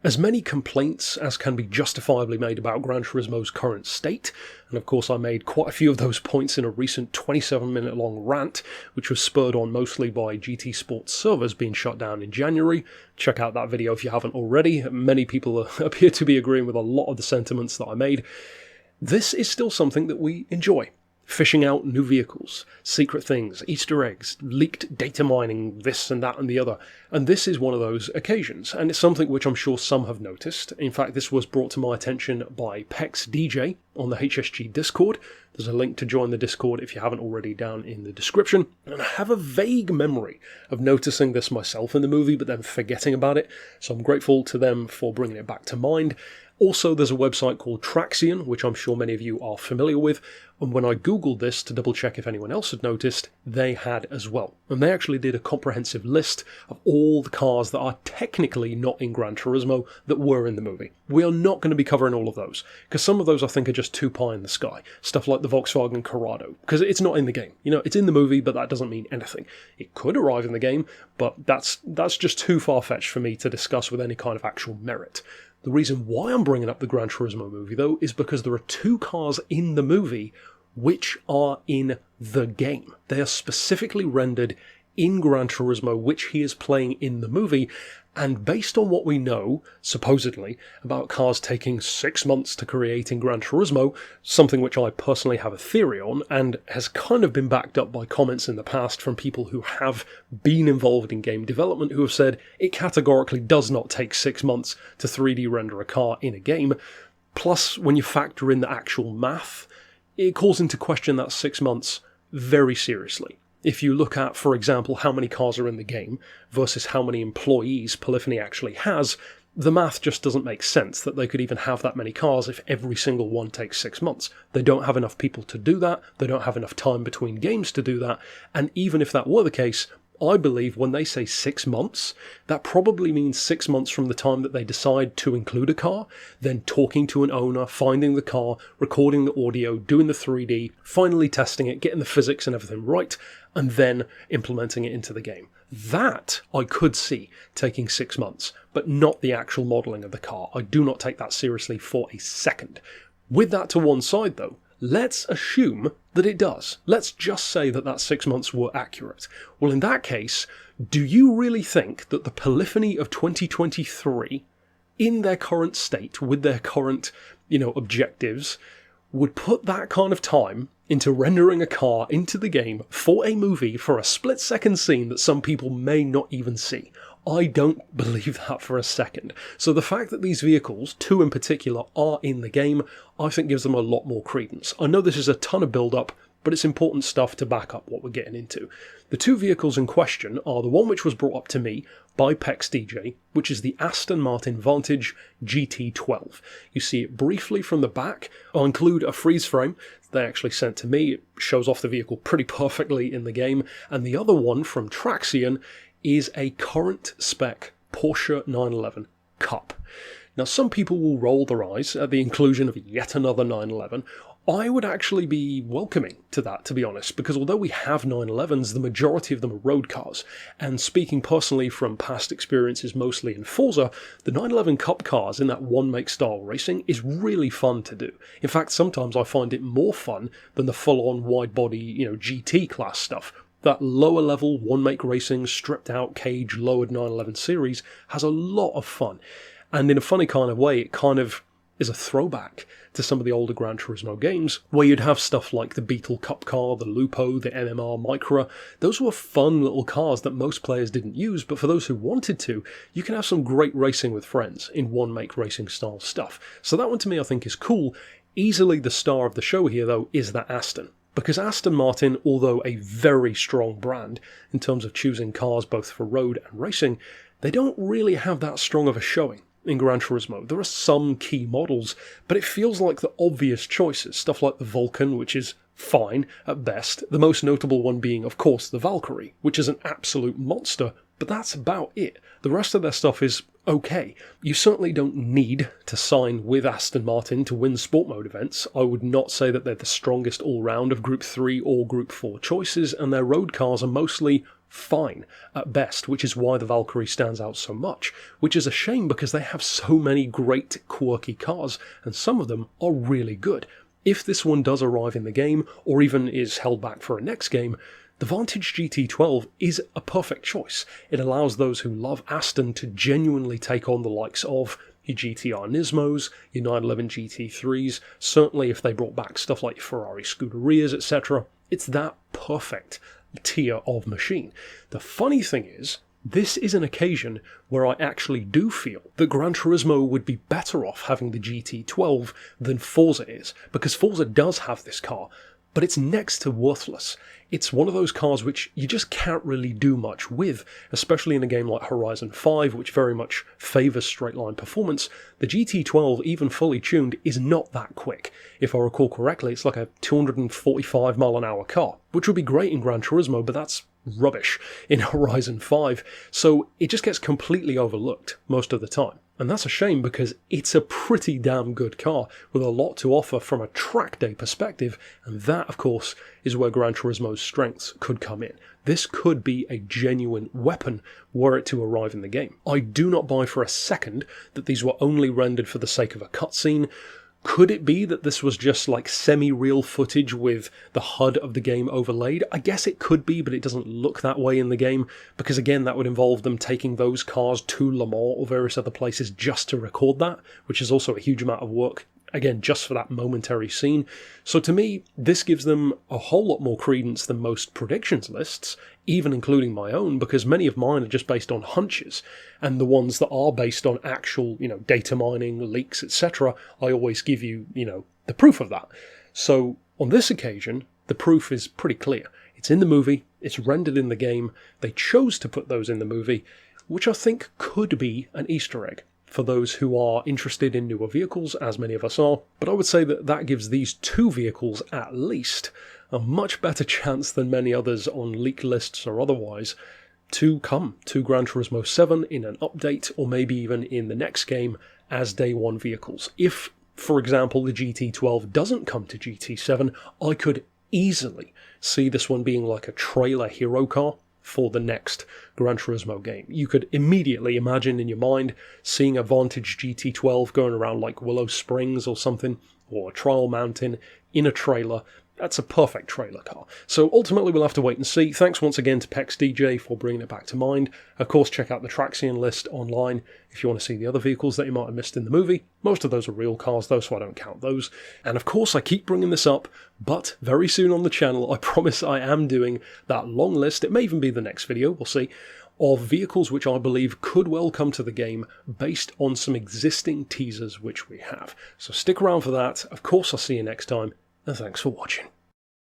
As many complaints as can be justifiably made about Gran Turismo's current state, and of course I made quite a few of those points in a recent 27-minute long rant, which was spurred on mostly by GT Sports servers being shut down in January. Check out that video if you haven't already. Many people appear to be agreeing with a lot of the sentiments that I made. This is still something that we enjoy. Fishing out new vehicles, secret things, Easter eggs, leaked data mining, this and that and the other. And this is one of those occasions, and it's something which I'm sure some have noticed. In fact, this was brought to my attention by Pex DJ on the HSG Discord. There's a link to join the Discord if you haven't already down in the description. And I have a vague memory of noticing this myself in the movie, but then forgetting about it. So I'm grateful to them for bringing it back to mind. Also, there's a website called Traxion, which I'm sure many of you are familiar with, and when I googled this to double check if anyone else had noticed, they had as well. And they actually did a comprehensive list of all the cars that are technically not in Gran Turismo that were in the movie. We are not going to be covering all of those, because some of those I think are just too pie in the sky. Stuff like the Volkswagen Corrado, because it's not in the game. You know, it's in the movie, but that doesn't mean anything. It could arrive in the game, but that's just too far-fetched for me to discuss with any kind of actual merit. The reason why I'm bringing up the Gran Turismo movie, though, is because there are two cars in the movie which are in the game. They are specifically rendered in Gran Turismo, which he is playing in the movie, and based on what we know, supposedly, about cars taking 6 months to create in Gran Turismo, something which I personally have a theory on, and has kind of been backed up by comments in the past from people who have been involved in game development, who have said it categorically does not take 6 months to 3D render a car in a game. Plus, when you factor in the actual math, it calls into question that 6 months very seriously. If you look at, for example, how many cars are in the game versus how many employees Polyphony actually has, the math just doesn't make sense that they could even have that many cars if every single one takes 6 months. They don't have enough people to do that, they don't have enough time between games to do that, and even if that were the case, I believe when they say 6 months, that probably means 6 months from the time that they decide to include a car, then talking to an owner, finding the car, recording the audio, doing the 3D, finally testing it, getting the physics and everything right, and then implementing it into the game. That I could see taking 6 months, but not the actual modelling of the car. I do not take that seriously for a second. With that to one side though, let's assume that it does. Let's just say that that 6 months were accurate. Well, in that case, do you really think that the Polyphony of 2023, in their current state, with their current, objectives, would put that kind of time into rendering a car into the game for a movie for a split-second scene that some people may not even see? I don't believe that for a second. So the fact that these vehicles, two in particular, are in the game, I think gives them a lot more credence. I know this is a ton of build-up, but it's important stuff to back up what we're getting into. The two vehicles in question are the one which was brought up to me by Pex DJ, which is the Aston Martin Vantage GT12. You see it briefly from the back. I'll include a freeze frame they actually sent to me. It shows off the vehicle pretty perfectly in the game. And the other one from Traxion is a current spec Porsche 911 Cup. Now, some people will roll their eyes at the inclusion of yet another 911. I would actually be welcoming to that, to be honest, because although we have 911s, the majority of them are road cars. And speaking personally from past experiences, mostly in Forza, the 911 Cup cars in that one-make style racing is really fun to do. In fact, sometimes I find it more fun than the full-on wide-body, GT class stuff. That lower-level one-make racing, stripped-out cage, lowered 911 series has a lot of fun. And in a funny kind of way, it kind of is a throwback to some of the older Gran Turismo games, where you'd have stuff like the Beetle Cup car, the Lupo, the MMR Micra. Those were fun little cars that most players didn't use, but for those who wanted to, you can have some great racing with friends in one-make racing style stuff. So that one to me I think is cool. Easily the star of the show here, though, is that Aston. Because Aston Martin, although a very strong brand in terms of choosing cars both for road and racing, they don't really have that strong of a showing in Gran Turismo. There are some key models, but it feels like the obvious choices. Stuff like the Vulcan, which is fine at best. The most notable one being, of course, the Valkyrie, which is an absolute monster, but that's about it. The rest of their stuff is okay. You certainly don't need to sign with Aston Martin to win sport mode events. I would not say that they're the strongest all-round of Group 3 or Group 4 choices, and their road cars are mostly fine at best, which is why the Valkyrie stands out so much, which is a shame because they have so many great quirky cars, and some of them are really good. If this one does arrive in the game, or even is held back for a next game, the Vantage GT12 is a perfect choice. It allows those who love Aston to genuinely take on the likes of your GTR Nismos, your 911 GT3s, certainly if they brought back stuff like Ferrari Scuderias, etc. It's that perfect tier of machine. The funny thing is, this is an occasion where I actually do feel that Gran Turismo would be better off having the GT12 than Forza is, because Forza does have this car, but it's next to worthless. It's one of those cars which you just can't really do much with, especially in a game like Horizon 5, which very much favours straight-line performance. The GT12, even fully tuned, is not that quick. If I recall correctly, it's like a 245 mile an hour car, which would be great in Gran Turismo, but that's rubbish in Horizon 5, so it just gets completely overlooked most of the time. And that's a shame because it's a pretty damn good car with a lot to offer from a track day perspective, and that, of course, is where Gran Turismo's strengths could come in. This could be a genuine weapon were it to arrive in the game. I do not buy for a second that these were only rendered for the sake of a cutscene. Could it be that this was just like semi-real footage with the HUD of the game overlaid? I guess it could be, but it doesn't look that way in the game, because again, that would involve them taking those cars to Le Mans or various other places just to record that, which is also a huge amount of work, again, just for that momentary scene. So to me, this gives them a whole lot more credence than most predictions lists, even including my own, because many of mine are just based on hunches, and the ones that are based on actual, data mining, leaks, etc., I always give you, the proof of that. So on this occasion, the proof is pretty clear. It's in the movie, it's rendered in the game, they chose to put those in the movie, which I think could be an Easter egg for those who are interested in newer vehicles, as many of us are, but I would say that that gives these two vehicles, at least, a much better chance than many others on leak lists or otherwise to come to Gran Turismo 7 in an update, or maybe even in the next game as day one vehicles. If, for example, the GT12 doesn't come to GT7, I could easily see this one being like a trailer hero car for the next Gran Turismo game. You could immediately imagine in your mind seeing a Vantage GT12 going around like Willow Springs or something, or a Trial Mountain in a trailer. That's a perfect trailer car. So ultimately we'll have to wait and see. Thanks once again to PexDJ for bringing it back to mind. Of course, check out the Traxion list online if you want to see the other vehicles that you might have missed in the movie. Most of those are real cars though, so I don't count those. And of course I keep bringing this up, but very soon on the channel I promise I am doing that long list, it may even be the next video, we'll see, of vehicles which I believe could well come to the game based on some existing teasers which we have. So stick around for that. Of course I'll see you next time, and thanks for watching.